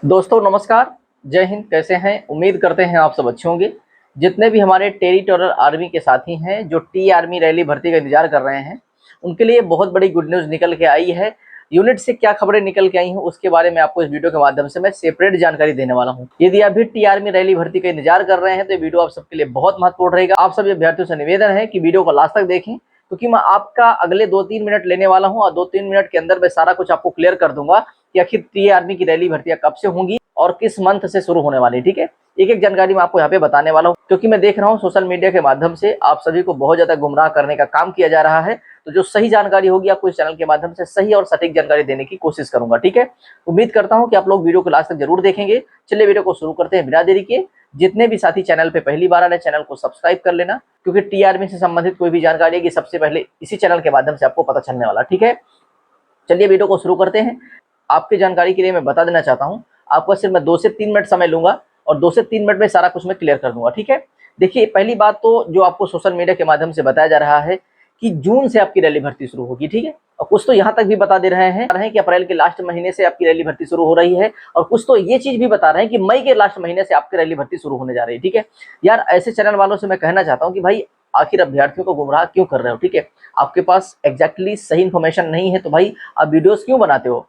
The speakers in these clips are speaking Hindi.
दोस्तों नमस्कार, जय हिंद। कैसे हैं? उम्मीद करते हैं आप सब अच्छे होंगे। जितने भी हमारे टेरिटोरियल आर्मी के साथी हैं जो टी आर्मी रैली भर्ती का इंतजार कर रहे हैं, उनके लिए बहुत बड़ी गुड न्यूज़ निकल के आई है। यूनिट से क्या खबरें निकल के आई हैं उसके बारे में आपको इस वीडियो के माध्यम से मैं सेपरेट जानकारी देने वाला हूं। यदि आप भी टी आर्मी रैली भर्ती का इंतजार कर रहे हैं तो ये वीडियो आप सबके लिए बहुत महत्वपूर्ण रहेगा। आप सभी अभ्यर्थियों से निवेदन है कि वीडियो को लास्ट तक देखें, क्योंकि मैं आपका अगले 2-3 मिनट लेने वाला हूं और 2-3 मिनट के अंदर मैं सारा कुछ आपको क्लियर कर दूंगा कि आखिर टी आर्मी की रैली भर्तियां कब से होंगी और किस मंथ से शुरू होने वाली। ठीक है, एक एक जानकारी मैं आपको यहाँ पे बताने वाला हूँ, क्योंकि मैं देख रहा हूँ सोशल मीडिया के माध्यम से आप सभी को बहुत ज्यादा गुमराह करने का काम किया जा रहा है। तो जो सही जानकारी होगी आपको इस चैनल के माध्यम से सही और सटीक जानकारी देने की कोशिश करूंगा। ठीक है, उम्मीद करता हूँ कि आप लोग वीडियो को लास्ट तक जरूर देखेंगे। चलिए वीडियो को शुरू करते हैं बिना देरी के। जितने भी साथी चैनल पे पहली बार आ रहे हैं चैनल को सब्सक्राइब कर लेना, क्योंकि टी आर्मी से संबंधित कोई भी जानकारी है कि सबसे पहले इसी चैनल के माध्यम से आपको पता चलने वाला। ठीक है, चलिए वीडियो को शुरू करते हैं। आपकी जानकारी के लिए मैं बता देना चाहता हूँ, आपको सिर्फ मैं 2 से 3 मिनट समय लूंगा और 2 से 3 मिनट में सारा कुछ मैं क्लियर कर दूंगा। ठीक है, देखिए पहली बात तो जो आपको सोशल मीडिया के माध्यम से बताया जा रहा है कि जून से आपकी रैली भर्ती शुरू होगी। ठीक है, और कुछ तो यहाँ तक भी बता दे रहे हैं कि अप्रैल के लास्ट महीने से आपकी रैली भर्ती शुरू हो रही है, और कुछ तो ये चीज भी बता रहे हैं कि मई के लास्ट महीने से आपकी रैली भर्ती शुरू होने जा रही है। ठीक है यार, ऐसे चैनल वालों से मैं कहना चाहता हूँ कि भाई आखिर अभ्यर्थियों को गुमराह क्यों कर रहे हो। ठीक है, आपके पास एग्जैक्टली सही इन्फॉर्मेशन नहीं है तो भाई आप वीडियोस क्यों बनाते हो?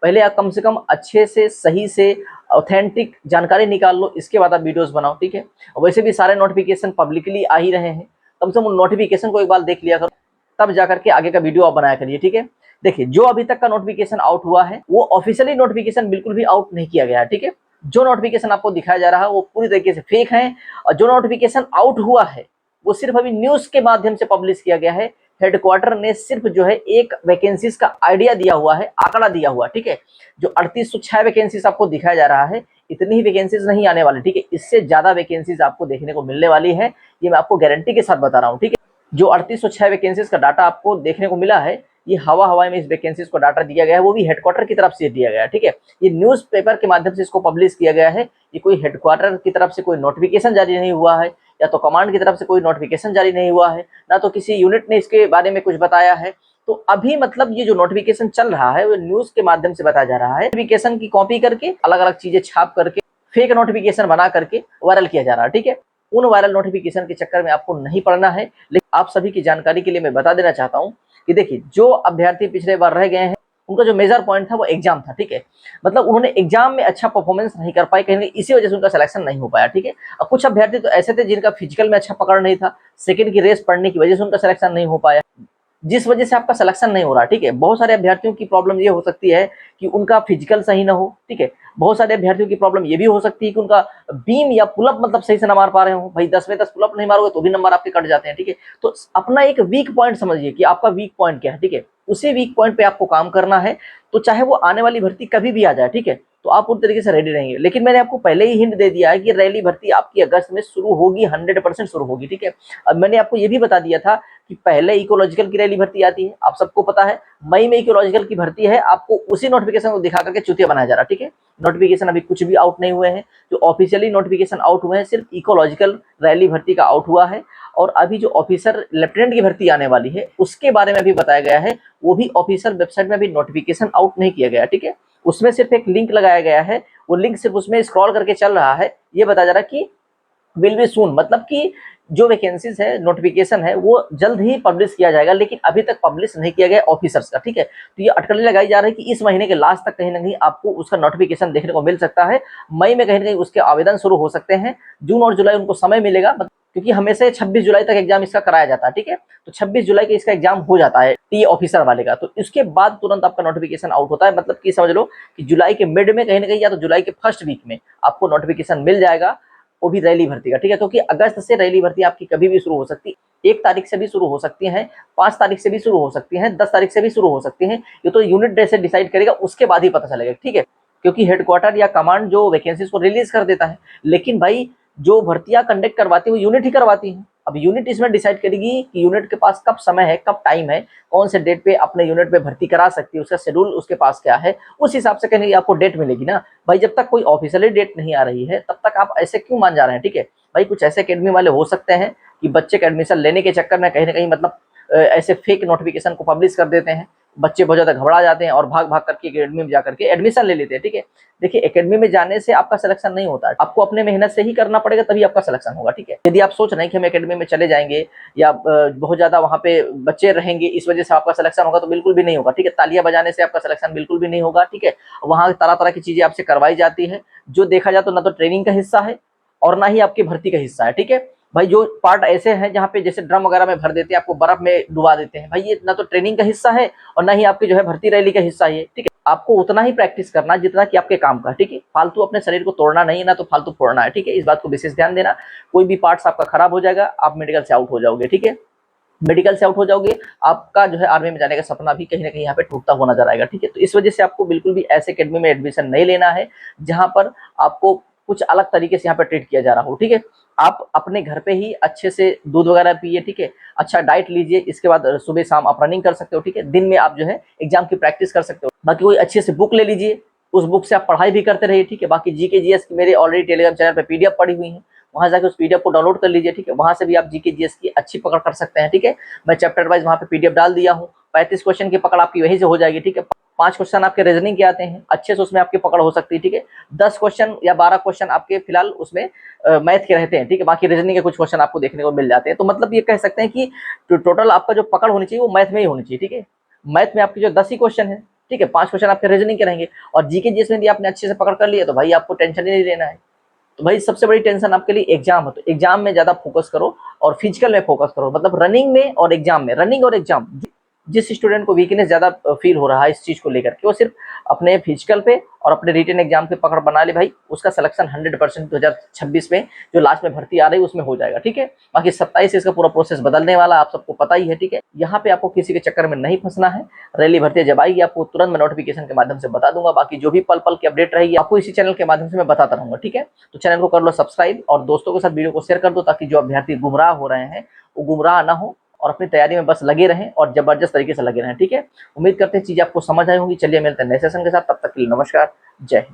पहले आप कम से कम अच्छे से सही से ऑथेंटिक जानकारी निकाल लो, इसके बाद आप वीडियोस बनाओ। ठीक है, और वैसे भी सारे नोटिफिकेशन पब्लिकली आ ही रहे हैं, कम से कम उन नोटिफिकेशन को एक बार देख लिया करो, तब जाकर के आगे का वीडियो आप बनाया करिए। ठीक है, देखिए जो अभी तक का नोटिफिकेशन आउट हुआ है वो ऑफिशियली नोटिफिकेशन बिल्कुल भी आउट नहीं किया गया है। ठीक है, जो नोटिफिकेशन आपको दिखाया जा रहा है वो पूरी तरीके से फेक है, और जो नोटिफिकेशन आउट हुआ है वो सिर्फ अभी न्यूज के माध्यम से पब्लिश किया गया है। हेडक्वार्टर ने सिर्फ जो है एक वैकेंसीज का आइडिया दिया हुआ है, आंकड़ा दिया हुआ। ठीक है, जो 3806 वैकेंसीज आपको दिखाया जा रहा है, इतनी ही वैकेंसीज नहीं आने वाली। ठीक है, इससे ज्यादा वैकेंसीज आपको देखने को मिलने वाली है, ये मैं आपको गारंटी के साथ बता रहा हूँ। ठीक है, जो 3806 वैकेंसीज का डाटा आपको देखने को मिला है, ये हवा में इस वैकेंसीज को डाटा दिया गया है, वो भी हेडक्वार्टर की तरफ से दिया गया है। ठीक है, ये न्यूज़पेपर के माध्यम से इसको पब्लिश किया गया है, ये कोई हेडक्वार्टर की तरफ से कोई नोटिफिकेशन जारी नहीं हुआ है, या तो कमांड की तरफ से कोई नोटिफिकेशन जारी नहीं हुआ है, ना तो किसी यूनिट ने इसके बारे में कुछ बताया है। तो अभी मतलब ये जो नोटिफिकेशन चल रहा है वो न्यूज के माध्यम से बताया जा रहा है। नोटिफिकेशन की कॉपी करके अलग अलग चीजें छाप करके फेक नोटिफिकेशन बना करके वायरल किया जा रहा है। ठीक है, उन वायरल नोटिफिकेशन के चक्कर में आपको नहीं पड़ना है। लेकिन आप सभी की जानकारी के लिए मैं बता देना चाहता हूँ कि देखिए जो अभ्यर्थी पिछले बार रह गए हैं उनका जो मेजर पॉइंट था वो एग्जाम था। ठीक है, मतलब उन्होंने एग्जाम में अच्छा परफॉर्मेंस नहीं कर पाए, कहीं इसी वजह से उनका सिलेक्शन नहीं हो पाया। ठीक है, और कुछ अभ्यर्थी तो ऐसे थे जिनका फिजिकल में अच्छा पकड़ नहीं था, सेकंड की रेस पढ़ने की वजह से उनका सिलेक्शन नहीं हो पाया, जिस वजह से आपका सिलेक्शन नहीं हो रहा। ठीक है, बहुत सारे अभ्यर्थियों की प्रॉब्लम ये हो सकती है कि उनका फिजिकल सही ना हो। ठीक है, बहुत सारे अभ्यर्थियों की प्रॉब्लम ये भी हो सकती है कि उनका बीम या पुलअप मतलब सही से ना मार पा रहे हो। भाई 10 में 10 पुलअप नहीं मारोगे तो भी नंबर आपके कट जाते हैं। ठीक है, तो अपना एक वीक पॉइंट समझिए कि आपका वीक पॉइंट क्या है। ठीक है, उसी वीक पॉइंट पे आपको काम करना है, तो चाहे वो आने वाली भर्ती कभी भी आ जाए। ठीक है, तो आप पूरी तरीके से रेडी रहेंगे। लेकिन मैंने आपको पहले ही हिंट दे दिया है कि रैली भर्ती आपकी अगस्त में शुरू होगी, 100% शुरू होगी। ठीक है, अब मैंने आपको ये भी बता दिया था कि पहले इकोलॉजिकल की रैली भर्ती आती है, आप सबको पता है। मई में इकोलॉजिकल की भर्ती है, आपको उसी नोटिफिकेशन को दिखा करके चुतिया बनाया जा रहा है। ठीक है, नोटिफिकेशन अभी कुछ भी आउट नहीं हुए हैं, जो ऑफिशियली नोटिफिकेशन आउट हुए हैं सिर्फ इकोलॉजिकल रैली भर्ती का आउट हुआ है। और अभी जो ऑफिसर लेफ्टिनेंट की भर्ती आने वाली है उसके बारे में भी बताया गया है, वो भी ऑफिशियल वेबसाइट में भी नोटिफिकेशन आउट नहीं किया गया। ठीक है, उसमें सिर्फ एक लिंक लगाया गया है, वो लिंक सिर्फ उसमें स्क्रॉल करके चल रहा है, ये बताया जा रहा है कि विल बी सून, मतलब कि जो वैकेंसीज है नोटिफिकेशन है वो जल्द ही पब्लिश किया जाएगा, लेकिन अभी तक पब्लिश नहीं किया गया ऑफिसर्स का। ठीक है, तो ये अटकलें लगाई जा रही है कि इस महीने के लास्ट तक कहीं ना कहीं आपको उसका नोटिफिकेशन देखने को मिल सकता है। मई में कहीं ना कहीं उसके आवेदन शुरू हो सकते हैं, जून और जुलाई उनको समय मिलेगा, क्योंकि हमेशा 26 जुलाई तक एग्जाम इसका कराया जाता है। ठीक है, तो 26 जुलाई के इसका एग्जाम हो जाता है टी ऑफिसर वाले का, तो इसके बाद तुरंत आपका नोटिफिकेशन आउट होता है। मतलब कि समझ लो कि जुलाई के मिड में कहीं ना कहीं या तो जुलाई के फर्स्ट वीक में आपको नोटिफिकेशन मिल जाएगा, वो भी रैली भर्ती का। ठीक है, क्योंकि अगस्त से रैली भर्ती आपकी कभी भी शुरू हो सकती है, 1 तारीख से भी शुरू हो सकती है, 5 तारीख से भी शुरू हो सकती है, 10 तारीख से भी शुरू हो सकती है। ये तो यूनिट डे से डिसाइड करेगा, उसके बाद ही पता चलेगा। ठीक है, क्योंकि हेडक्वार्टर या कमांड जो वैकेंसीज को रिलीज कर देता है, लेकिन भाई जो भर्तियां कंडक्ट करवाती है वो यूनिट ही करवाती है। अब यूनिट इसमें डिसाइड करेगी कि यूनिट के पास कब समय है, कब टाइम है, कौन से डेट पे अपने यूनिट पे भर्ती करा सकती है, उसका शेड्यूल उसके पास क्या है, उस हिसाब से कहीं आपको डेट मिलेगी ना। भाई जब तक कोई ऑफिशियली डेट नहीं आ रही है तब तक आप ऐसे क्यों मान जा रहे हैं? ठीक है भाई, कुछ ऐसे अकेडमी वाले हो सकते हैं कि बच्चे के एडमिशन लेने के चक्कर में कहीं ना कहीं मतलब ऐसे फेक नोटिफिकेशन को पब्लिश कर देते हैं, बच्चे बहुत ज़्यादा घबरा जाते हैं और भाग भाग करके एकेडमी में जाकर के एडमिशन ले लेते हैं। ठीक है, देखिए एकेडमी में जाने से आपका सिलेक्शन नहीं होता है, आपको अपने मेहनत से ही करना पड़ेगा, तभी आपका सिलेक्शन होगा। ठीक है, यदि आप सोच रहे हैं कि हम एकेडमी में चले जाएंगे या बहुत ज़्यादा वहाँ पे बच्चे रहेंगे इस वजह से आपका सिलेक्शन होगा, तो बिल्कुल भी नहीं होगा। ठीक है, तालियां बजाने से आपका सिलेक्शन बिल्कुल भी नहीं होगा। ठीक है, वहाँ तरह तरह की चीज़ें आपसे करवाई जाती है, जो देखा जाए तो ना तो ट्रेनिंग का हिस्सा है और ना ही आपकी भर्ती का हिस्सा है। ठीक है भाई, जो पार्ट ऐसे हैं जहाँ पे जैसे ड्रम वगैरह में भर देते हैं, आपको बर्फ में डुबा देते हैं, भाई ये ना तो ट्रेनिंग का हिस्सा है और ना ही आपकी जो है भर्ती रैली का हिस्सा है। ठीक है, आपको उतना ही प्रैक्टिस करना जितना कि आपके काम का। ठीक है, फालतू अपने शरीर को तोड़ना नहीं है, ना तो फालतू फोड़ना है। ठीक है, इस बात को विशेष ध्यान देना। कोई भी पार्ट्स आपका खराब हो जाएगा, आप मेडिकल से आउट हो जाओगे। ठीक है, मेडिकल से आउट हो जाओगे, आपका जो है आर्मी में जाने का सपना भी कहीं ना कहीं यहाँ पे टूटता हुआ नजर आएगा। ठीक है, तो इस वजह से आपको बिल्कुल भी ऐसे एकेडमी में एडमिशन नहीं लेना है जहां पर आपको कुछ अलग तरीके से यहाँ पे ट्रीट किया जा रहा हो। ठीक है, आप अपने घर पे ही अच्छे से दूध वगैरह पिए। ठीक है, अच्छा डाइट लीजिए, इसके बाद सुबह शाम आप रनिंग कर सकते हो। ठीक है, दिन में आप जो है एग्जाम की प्रैक्टिस कर सकते हो। बाकी कोई अच्छे से बुक ले लीजिए, उस बुक से आप पढ़ाई भी करते रहिए। ठीक है, बाकी जीके जीएस की मेरे ऑलरेडी टेलीग्राम चैनल पे पीडीएफ पड़ी हुई है, वहां जाकर उस पीडीएफ को डाउनलोड कर लीजिए। ठीक है, वहां से भी आप जीके जीएस की अच्छी पकड़ कर सकते हैं। ठीक है, मैं चैप्टर वाइज वहां पे पीडीएफ डाल दिया हूँ, 35 क्वेश्चन की पकड़ आपकी वहीं से हो जाएगी। ठीक है, 5 क्वेश्चन आपके रीजनिंग के आते हैं, अच्छे से उसमें आपकी पकड़ हो सकती है। ठीक है, 10 क्वेश्चन या 12 क्वेश्चन आपके फिलहाल उसमें मैथ के रहते हैं। ठीक है, बाकी रीजनिंग के कुछ क्वेश्चन आपको देखने को मिल जाते हैं। तो मतलब ये कह सकते हैं कि टोटल आपका जो पकड़ होनी चाहिए वो मैथ में ही होनी चाहिए। ठीक है, मैथ में आपकी जो 10 ही क्वेश्चन है। ठीक है, 5 क्वेश्चन आपके रीजनिंग के रहेंगे और जीके जीएस में भी आपने अच्छे से पकड़ कर लिया तो भाई आपको टेंशन ही नहीं लेना है। तो भाई सबसे बड़ी टेंशन आपके लिए एग्जाम हो, तो एग्जाम में ज्यादा फोकस करो और फिजिकल में फोकस करो, मतलब रनिंग में और एग्जाम में। रनिंग और एग्जाम, जिस स्टूडेंट को वीकनेस ज्यादा फील हो रहा है इस चीज को लेकर के, वो सिर्फ अपने फिजिकल पे और अपने रिटन एग्जाम पे पकड़ बना ले भाई, उसका सिलेक्शन 100% 2026 में जो लास्ट में भर्ती आ रही है उसमें हो जाएगा। ठीक है, बाकी 27 से इसका पूरा प्रोसेस बदलने वाला आप सबको पता ही है। ठीक है, यहाँ पे आपको किसी के चक्कर में नहीं फंसना है। रैली भर्ती जब आएगी आपको तुरंत मैं नोटिफिकेशन के माध्यम से बता दूंगा। बाकी जो भी पल पल की अपडेट रहेगी आपको इसी चैनल के माध्यम से मैं बताता रहूंगा। ठीक है, तो चैनल को कर लो सब्सक्राइब और दोस्तों के साथ वीडियो को शेयर कर दो, ताकि जो अभ्यर्थी गुमराह हो रहे हैं वो गुमराह ना हो और अपनी तैयारी में बस लगे रहें और जबरदस्त तरीके से लगे रहें। ठीक है, उम्मीद करते हैं चीजें आपको समझ आई होंगी। चलिए मिलते हैं नए सेशन के साथ, तब तक के लिए नमस्कार, जय हिंद।